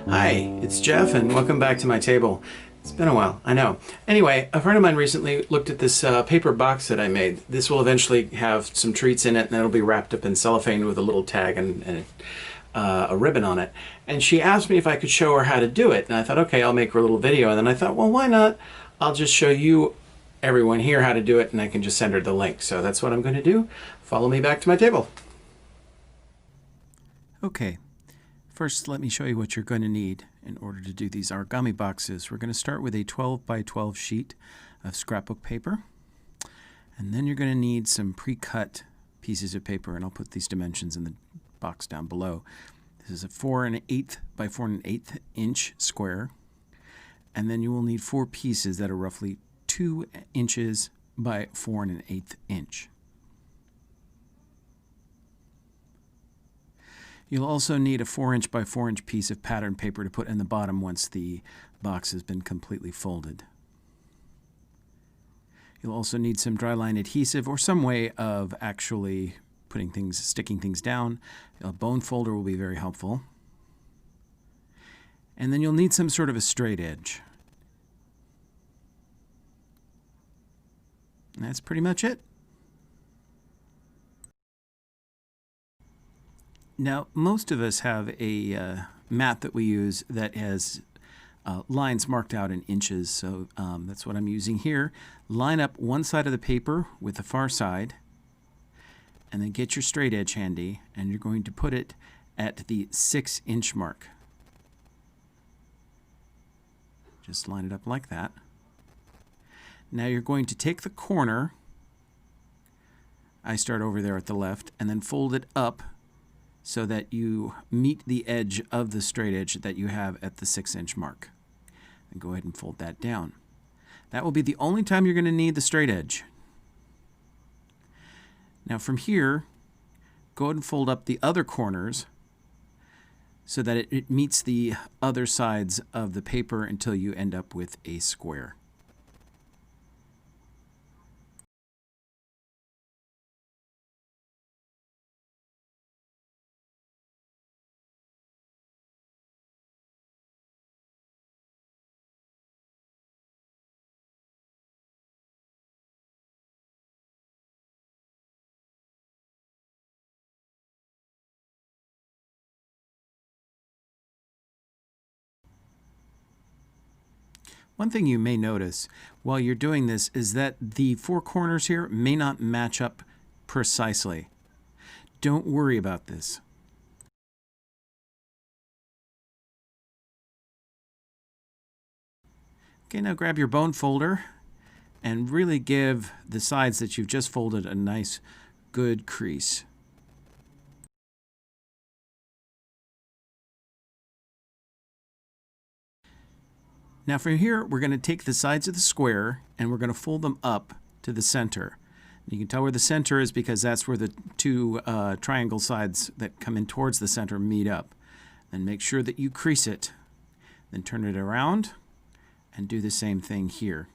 Hi, it's Jeff and welcome back to my table. It's been a while, I know. Anyway, a friend of mine recently looked at this paper box that I made. This will eventually have some treats in it and it'll be wrapped up in cellophane with a little tag and a ribbon on it. And she asked me if I could show her how to do it. And I thought, okay, I'll make her a little video. And then I thought, well, why not? I'll just show you, everyone here, how to do it and I can just send her the link. So that's what I'm going to do. Follow me back to my table. Okay, first let me show you what you're going to need in order to do these origami boxes. We're going to start with a 12 by 12 sheet of scrapbook paper, and then you're going to need some pre-cut pieces of paper, and I'll put these dimensions in the box down below. This is a 4 1/8 by 4 1/8 inch square, and then you will need 4 pieces that are roughly 2 inches by 4 1/8 inch. You'll also need a 4-inch by 4-inch piece of pattern paper to put in the bottom once the box has been completely folded. You'll also need some dry line adhesive or some way of actually sticking things down. A bone folder will be very helpful. And then you'll need some sort of a straight edge. And that's pretty much it. Now, most of us have a mat that we use that has lines marked out in inches, so that's what I'm using here. Line up one side of the paper with the far side, and then get your straight edge handy, and you're going to put it at the 6-inch mark. Just line it up like that. Now you're going to take the corner, I start over there at the left, and then fold it up so that you meet the edge of the straight edge that you have at the 6-inch mark. And go ahead and fold that down. That will be the only time you're going to need the straight edge. Now from here, go ahead and fold up the other corners so that it meets the other sides of the paper until you end up with a square. One thing you may notice while you're doing this is that the 4 corners here may not match up precisely. Don't worry about this. Okay, now grab your bone folder and really give the sides that you've just folded a nice, good crease. Now from here, we're going to take the sides of the square and we're going to fold them up to the center. You can tell where the center is because that's where the 2 triangle sides that come in towards the center meet up. Then make sure that you crease it. Then turn it around and do the same thing here.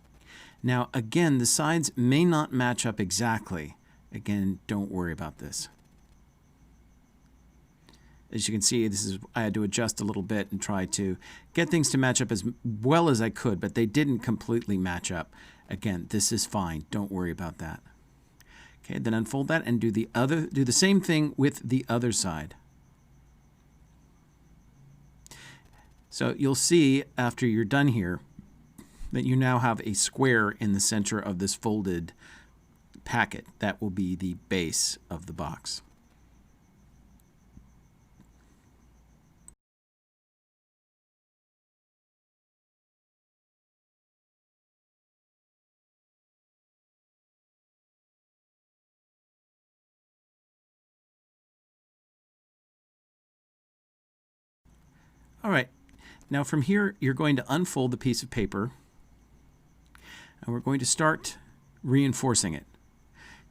Now again, the sides may not match up exactly. Again, don't worry about this. As you can see, I had to adjust a little bit and try to get things to match up as well as I could, but they didn't completely match up. Again, this is fine. Don't worry about that. Okay, then unfold that and do the same thing with the other side. So you'll see after you're done here that you now have a square in the center of this folded packet. That will be the base of the box. All right, now from here you're going to unfold the piece of paper and we're going to start reinforcing it.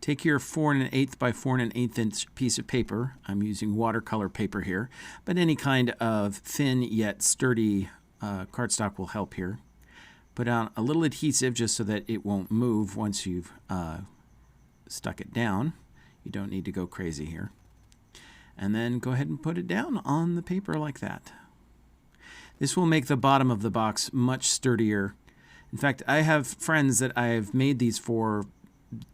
Take your 4 1/8 by 4 1/8 inch piece of paper. I'm using watercolor paper here, but any kind of thin yet sturdy cardstock will help here. Put on a little adhesive just so that it won't move once you've stuck it down. You don't need to go crazy here. And then go ahead and put it down on the paper like that. This will make the bottom of the box much sturdier. In fact, I have friends that I've made these for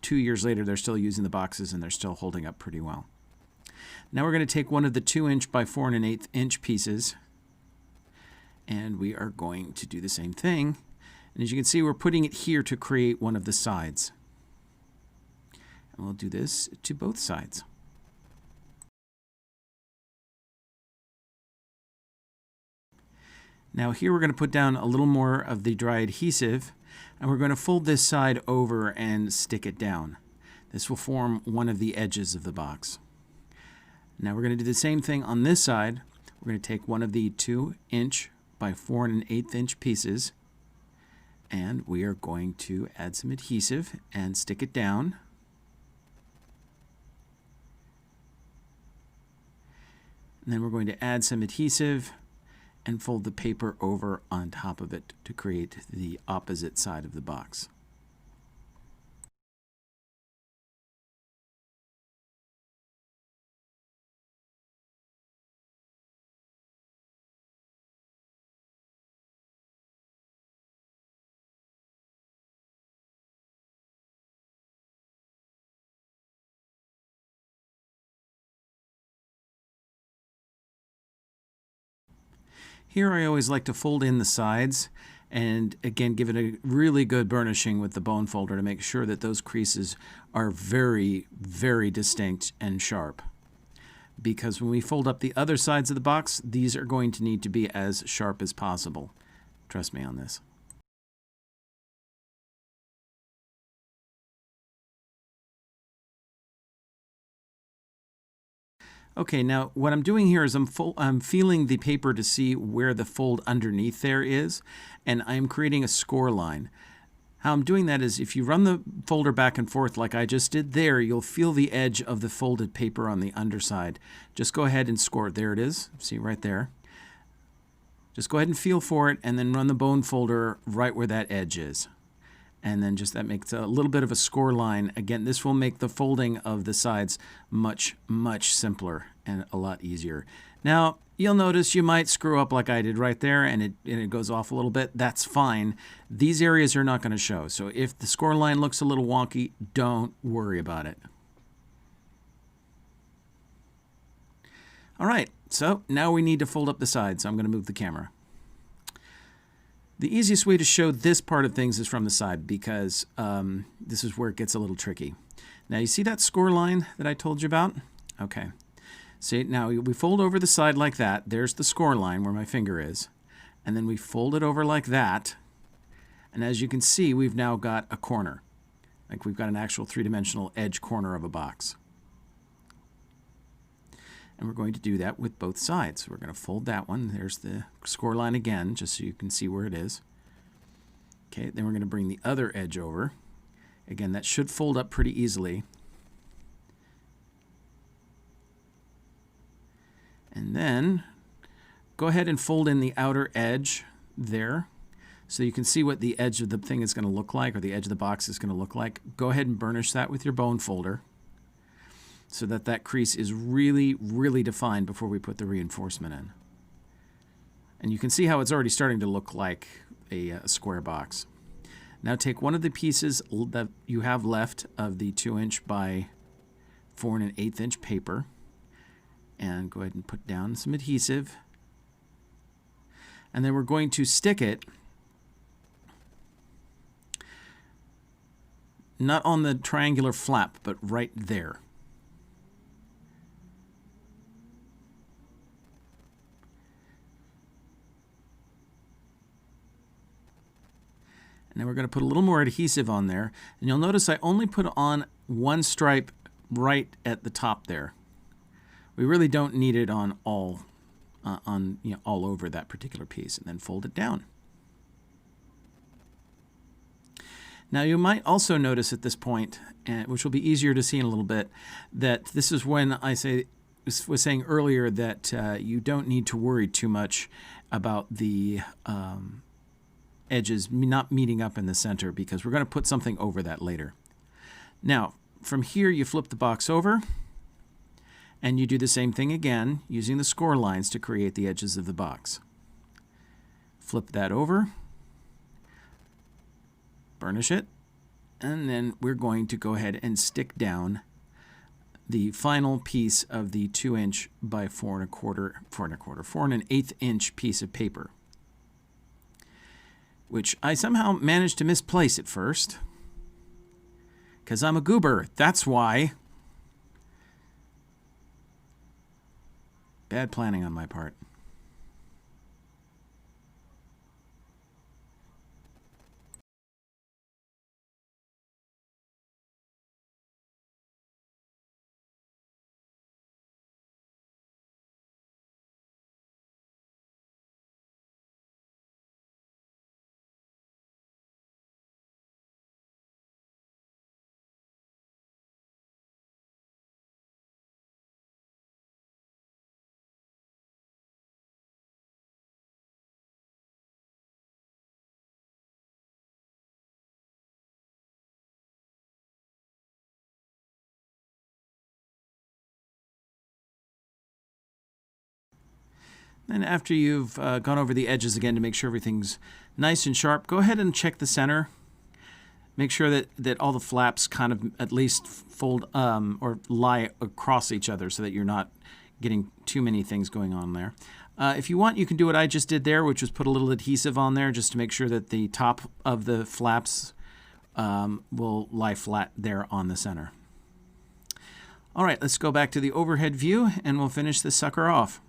2 years later. They're still using the boxes and they're still holding up pretty well. Now we're going to take one of the 2" by 4 1/8 inch pieces, and we are going to do the same thing. And as you can see, we're putting it here to create one of the sides. And we'll do this to both sides. Now here we're going to put down a little more of the dry adhesive, and we're going to fold this side over and stick it down. This will form one of the edges of the box. Now we're going to do the same thing on this side. We're going to take one of the 2" by 4 1/8 inch pieces, and we are going to add some adhesive and stick it down. And then we're going to add some adhesive and fold the paper over on top of it to create the opposite side of the box. Here I always like to fold in the sides and again give it a really good burnishing with the bone folder to make sure that those creases are very, very distinct and sharp. Because when we fold up the other sides of the box, these are going to need to be as sharp as possible. Trust me on this. Okay, now what I'm doing here is I'm feeling the paper to see where the fold underneath there is, and I'm creating a score line. How I'm doing that is if you run the folder back and forth like I just did there, you'll feel the edge of the folded paper on the underside. Just go ahead and score it. There it is. See right there. Just go ahead and feel for it and then run the bone folder right where that edge is. And then just that makes a little bit of a score line. Again, this will make the folding of the sides much, much simpler and a lot easier. Now, you'll notice you might screw up like I did right there and it goes off a little bit. That's fine. These areas are not going to show. So if the score line looks a little wonky, don't worry about it. All right, so now we need to fold up the sides. So I'm going to move the camera. The easiest way to show this part of things is from the side because this is where it gets a little tricky. Now you see that score line that I told you about? Okay. See, now we fold over the side like that. There's the score line where my finger is. And then we fold it over like that. And as you can see, we've now got a corner. Like we've got an actual three-dimensional edge corner of a box. And we're going to do that with both sides. We're going to fold that one. There's the score line again, just so you can see where it is. Okay, then we're going to bring the other edge over. Again, that should fold up pretty easily. And then go ahead and fold in the outer edge there so you can see what the edge of the thing is going to look like, or the edge of the box is going to look like. Go ahead and burnish that with your bone folder, so that that crease is really, really defined before we put the reinforcement in. And you can see how it's already starting to look like a square box. Now take one of the pieces that you have left of the 2" by 4 1/8 inch paper and go ahead and put down some adhesive. And then we're going to stick it not on the triangular flap, but right there. And then we're going to put a little more adhesive on there. And you'll notice I only put on one stripe right at the top there. We really don't need it on all over that particular piece. And then fold it down. Now you might also notice at this point, which will be easier to see in a little bit, that this is when I was saying earlier that you don't need to worry too much about the edges not meeting up in the center, because we're going to put something over that later. Now, from here you flip the box over and you do the same thing again using the score lines to create the edges of the box. Flip that over, burnish it, and then we're going to go ahead and stick down the final piece of the 2" by 4 1/8 inch piece of paper, which I somehow managed to misplace at first, because I'm a goober. That's why. Bad planning on my part. Then after you've gone over the edges again to make sure everything's nice and sharp, go ahead and check the center. Make sure that all the flaps kind of at least fold or lie across each other so that you're not getting too many things going on there. If you want, you can do what I just did there, which was put a little adhesive on there just to make sure that the top of the flaps will lie flat there on the center. All right, let's go back to the overhead view and we'll finish this sucker off.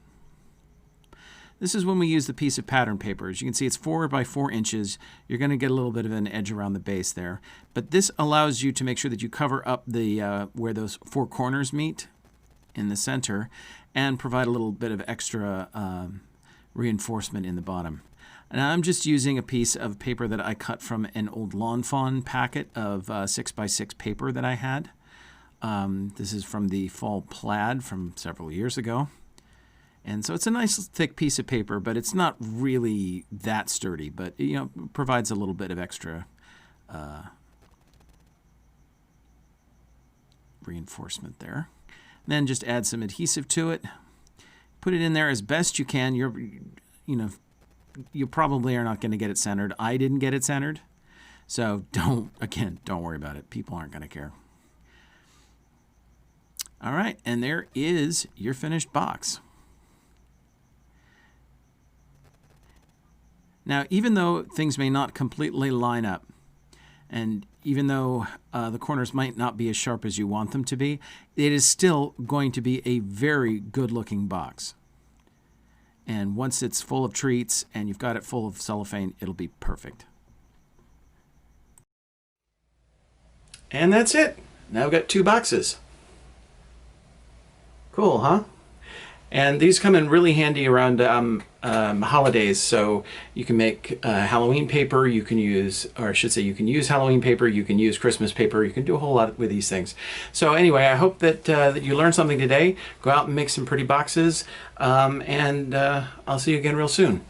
This is when we use the piece of pattern paper. As you can see, it's 4 by 4 inches. You're going to get a little bit of an edge around the base there. But this allows you to make sure that you cover up the where those 4 corners meet in the center and provide a little bit of extra reinforcement in the bottom. And I'm just using a piece of paper that I cut from an old Lawn Fawn packet of 6 by 6 paper that I had. This is from the fall plaid from several years ago. And so it's a nice thick piece of paper, but it's not really that sturdy, but provides a little bit of extra reinforcement there. And then just add some adhesive to it. Put it in there as best you can. You probably are not going to get it centered. I didn't get it centered. So don't worry about it. People aren't going to care. All right, and there is your finished box. Now, even though things may not completely line up, and even though the corners might not be as sharp as you want them to be, it is still going to be a very good-looking box. And once it's full of treats and you've got it full of cellophane, it'll be perfect. And that's it. Now I've got 2 boxes. Cool, huh? And these come in really handy around holidays, so you can make Halloween paper, you can use, or I should say you can use Halloween paper, you can use Christmas paper, you can do a whole lot with these things. So anyway, I hope that, that you learned something today. Go out and make some pretty boxes, and I'll see you again real soon.